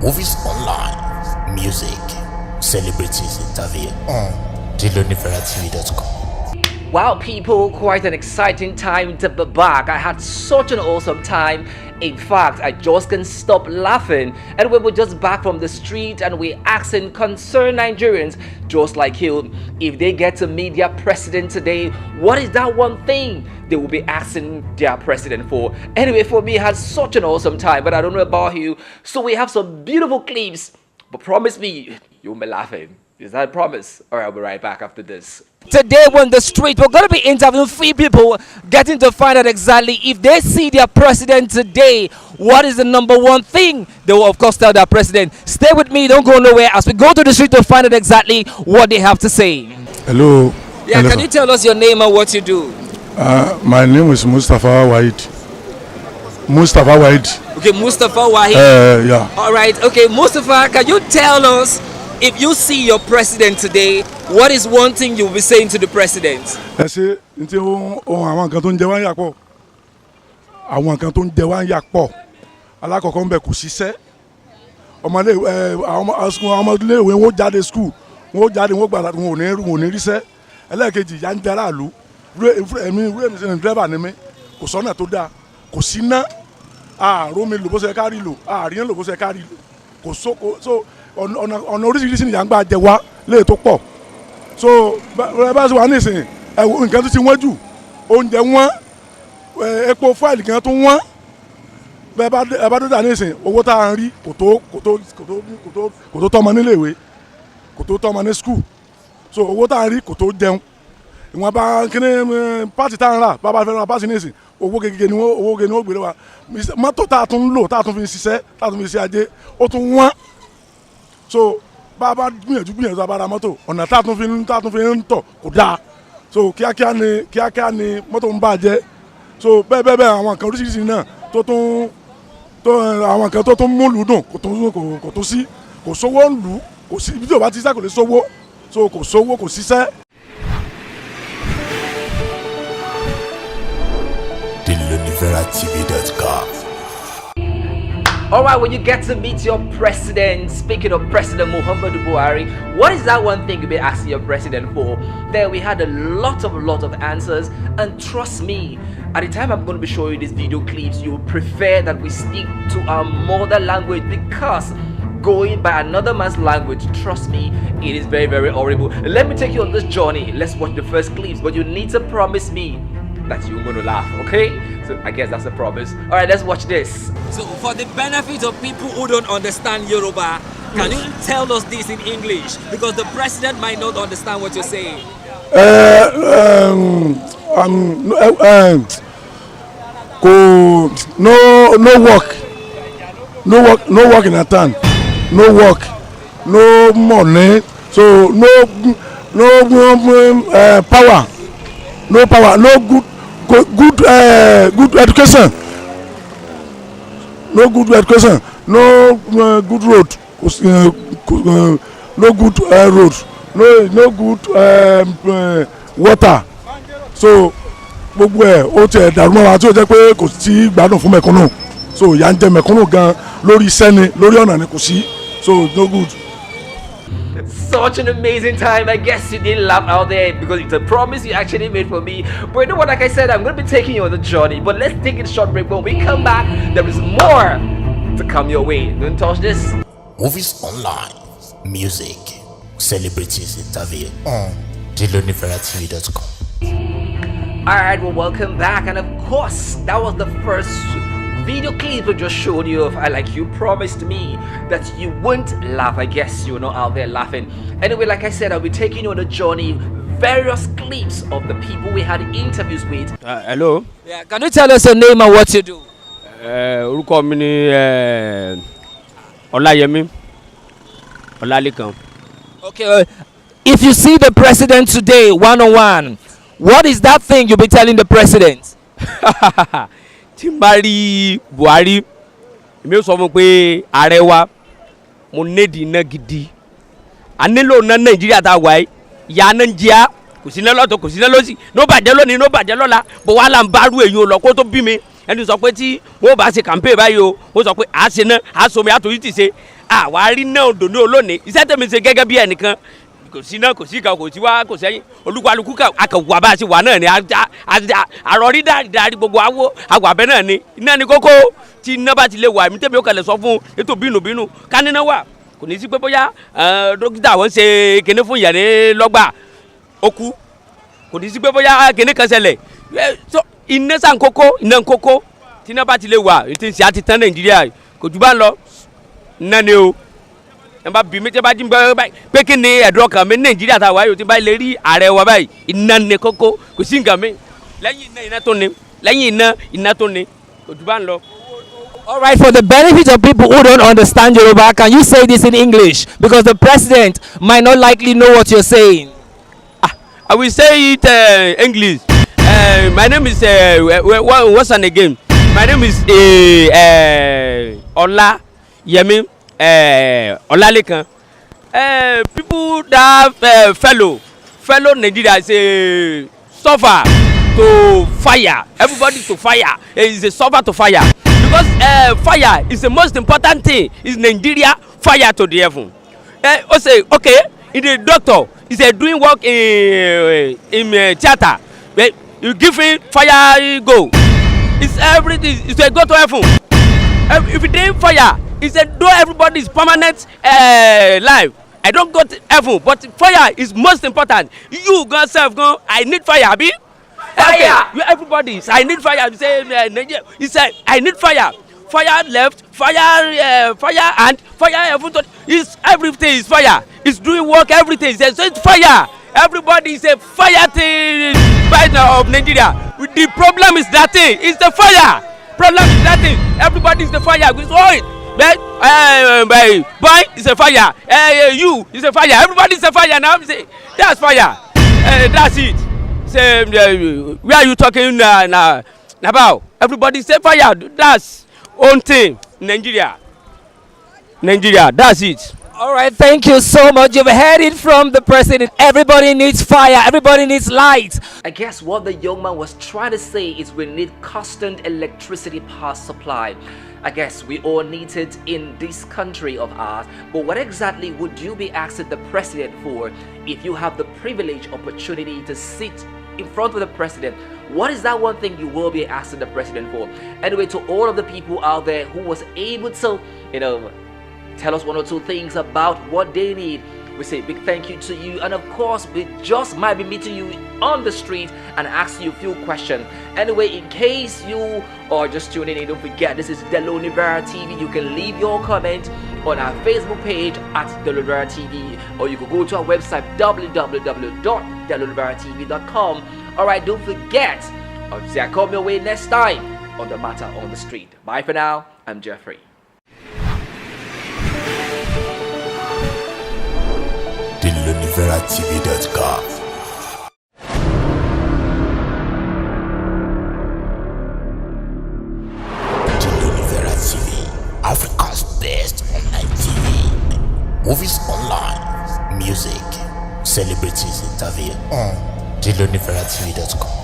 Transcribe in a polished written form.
Movies online, music, celebrities interview on DiloniferTV.com. Wow, people, quite an exciting time to be back. I had such an awesome time. In fact, I just can't stop laughing. And we were just back from the street and we're asking concerned Nigerians, just like you, if they get to meet their president today, what is that one thing they will be asking their president for? Anyway, for me, I had such an awesome time, but I don't know about you. So we have some beautiful clips, but promise me, you'll be laughing. Is that a promise? All right, I'll be right back after this. Today we're on the street. We're going to be interviewing 3 people, getting to find out exactly if they see their president today, what is the number one thing they will of course tell their president. Stay with me, don't go nowhere as we go to the street to find out exactly what they have to say. Hello. Yeah, hello. Can you tell us your name and what you do? My name is Mustafa Wahid. Mustafa Wahid. Okay, Mustafa Wahid. Yeah. All right. Okay, Mustafa, can you tell us, if you see your president today, what is one thing you'll be saying to the president? Ẹ ṣe ntí àwọn nǹkan tó ń jẹ wá ń yà pọ̀. Àwọn nǹkan tó ń jẹ wá ń yà pọ̀. Alákọ̀ọ́kọ́ ń bẹ kò ṣiṣẹ́. Ọmọdéléèwé wọn jáde school. Wọn jáde wọn gbàdá wọn ò ní ríṣẹ́. Ẹlẹ́ẹ̀kejì yà ń jẹ́ aráàlú. Èmi sẹ́ni dírẹ́bà ni mí. Kò sọ́nà tó dáa. Kò sí ná. Ààrùn mi lò bó ṣe kárí lò. Ààrin lò bó ṣe kárí lò. Kò so ọ̀nà oríṣiríṣi nìyà ń gbà jẹ wá léè tó pọ̀. So bá a ṣe wà nísìnyí nǹkan tó ti wọ́n jù oúnjẹ wọ́n epo fáìlì kan tó wọ́n bẹ́ẹ̀ bá dọ́jà nísìnyí owó tá à ń rí kò tó tọ́mọ níléèwé kò tó tọ́mọ ní skul so owó tá à ń rí kò tó jẹun ìwọ̀n bá kíní pàtì tá à ń rà bá a bá fẹ́ ra pàtì nísìnyí owó gẹ́gẹ́ ni wọ́n gbélé wa mọ́tò tá a tún lò tá a tún fi ṣiṣẹ́ tá a tún fi ṣe ajé ó tún wọ́n so bá a bá gbìyànjú abára mọ́tò ọ̀nà tá a tún fi ń tọ̀ kò dáa so kíákíá ni mọ́tò ń bàjẹ́ so bẹ́ẹ̀ àwọn nǹkan oríṣiríṣi náà àwọn nǹkan tó tún múlùú dùn kò tó sí kò sówó ń lù kò sí ibi tí ò bá ti sá kò lè sówó so kò sówó kò síṣẹ́. DiloniferTV.com. All right, when you get to meet your president, speaking of President Muhammadu Buhari, what is that one thing you'll be asking your president for? There we had a lot of answers, and trust me, at the time I'm going to be showing you these video clips, you will prefer that we stick to our mother language, because going by another man's language, trust me, it is very horrible. Let me take you on this journey. Let's watch the first clips, but you need to promise me that you're going to laugh, okay? So I guess that's a promise. All right, let's watch this. So for the benefit of people who don't understand Yoruba, can you tell us this in English? Because the president might not understand what you're saying. No work in a town. No work, no money, so no power, no good education, no good education, no good road, no good road, no good water. So gbogbo ó ti dàrú mọ́ wa tí ó jẹ́ pé kò sí gbádùn fún mẹ̀kúnnù so ìyà ń jẹ mẹ̀kúnnù gan lórí iṣẹ́ ni lórí ọ̀nà ni kò sí so no good. Such an amazing time. I guess you didn't laugh out there because it's a promise you actually made for me. But you know what, like I said, I'm going to be taking you on the journey. But let's take a short break. When we come back, there is more to come your way. Don't touch this. Movies online, music, celebrities interview on DiloniferTV.com. Alright, well, welcome back. And of course, that was the first video clip we just showed you of like you promised me that you wouldn't laugh. I guess you're not out there laughing. Anyway, like I said, I'll be taking you on a journey, various clips of the people we had interviews with. Hello. Yeah, can you tell us your name and what you do? Orúkọ mi ni Ọláyẹmí Ọlálékan. Okay, if you see the president today one-on-one, what is that thing you'll be telling the president? Tí n bá rí Buhari èmi ó sọ fún pé ààrẹ wa mo nédi iná gidi a nílò iná Nàìjíríà tá a wà yìí ìyá náà ń jẹ́ kò sí iná lọ́tọ̀ kò sí iná lọ́sì ní ó bàjẹ́ lónìí ní ó bàjẹ́ lọ́la bó wà là ń bá rú èyí ó lọ kó tó bí mi ẹni sọ pé tí wọ́n bá ṣe campaign báyìí o ó sọ pé à á ṣe náà à á somi àtòyí ti ṣe àwa rí náà dòní olónìí iṣẹ́ tẹ̀mí ṣe gẹ́gẹ́ bí ẹnìkan kò sí náà kò sí kan kò sí wá kò sẹ́yìn olúkúlùkù akàwà bá a ṣe wà náà ni àròrí dáadáa gbogbo àwàbẹ́ náà ni iná ni kókó tí iná bá ti lè wà mí tẹ́mi ó kẹlẹ̀ sọ fún ètò bínúbínú ká níná wà kò ní sí pé bóyá dókítà wọn ṣe kinní fún ìyá ní lọ́gbà ó kú kò ní sí pé bóyá kinní kan ṣẹlẹ̀ iná sàn kókó iná kókó tí iná bá ti lè wà ètò ìṣe àti tán Nàìjíríà kò jù bá ń lọ iná ni o ẹ bá bí mi tí ẹ bá jí mi pé kí ni ẹ̀dùn ọkàn mi Nàìjíríà tá a wáyé o ti bá lè rí ààrẹ wa báyìí iná ni kókó kò sí nǹkan mi lẹ́yìn iná tó ni lẹ́yìn iná tó ni kò jù bá ń lọ. All right, for the benefit of people who don't understand Yoruba, can you say this in English? Because the president might not likely know what you're saying. I will say it English. My name is what's her name again? My name is Ola Yemi Olalekan. People that fellow Nigeria say suffer to fire. Everybody to fire. It's a suffer to fire. Because fire is the most important thing. Is Nigeria fire to the heaven? Say okay. In the doctor, is doing work in theater. You give him fire go. It's everything. It's a go to heaven. If you dey fire, it's a do everybody's permanent life. I don't go to heaven, but fire is most important. You go self go. I need fire, abi. Fire. Okay. Everybody. I need fire. You say Nigeria. He said I need fire. Fire left. Fire. Fire and fire. Is everything is fire. It's doing work. Everything. So it's fire. Everybody is a fire thing right now of Nigeria. The problem is that thing. It's the fire. Problem is that thing. Everybody is the fire. It's oil. Boy is a fire. You is a fire. Everybody is a fire now. Say that's fire. That's it. Say where are you talking now about? Everybody say fire. That's own thing. Nigeria. That's it. All right, thank you so much. You've heard it from the president. Everybody needs fire. Everybody needs light. I guess what the young man was trying to say is we need constant electricity power supply. I guess we all need it in this country of ours. But what exactly would you be asking the president for if you have the privilege, opportunity to sit in front of the president? What is that one thing you will be asking the president for? Anyway, to all of the people out there who was able to, tell us one or two things about what they need, we say big thank you to you. And of course, we just might be meeting you on the street and asking you a few questions. Anyway, in case you are just tuning in, don't forget this is Delonivera TV. You can leave your comment on our Facebook page at Delonivera TV, or you can go to our website www.deloniveratv.com. Alright, don't forget, I'll see I come your way next time on The Matter on the Street. Bye for now. I'm Jeffrey. DeloniveratV.com. Delonivera TV, Africa's best online TV. Movies online, music, celebrities interview on DeloniveratV.com.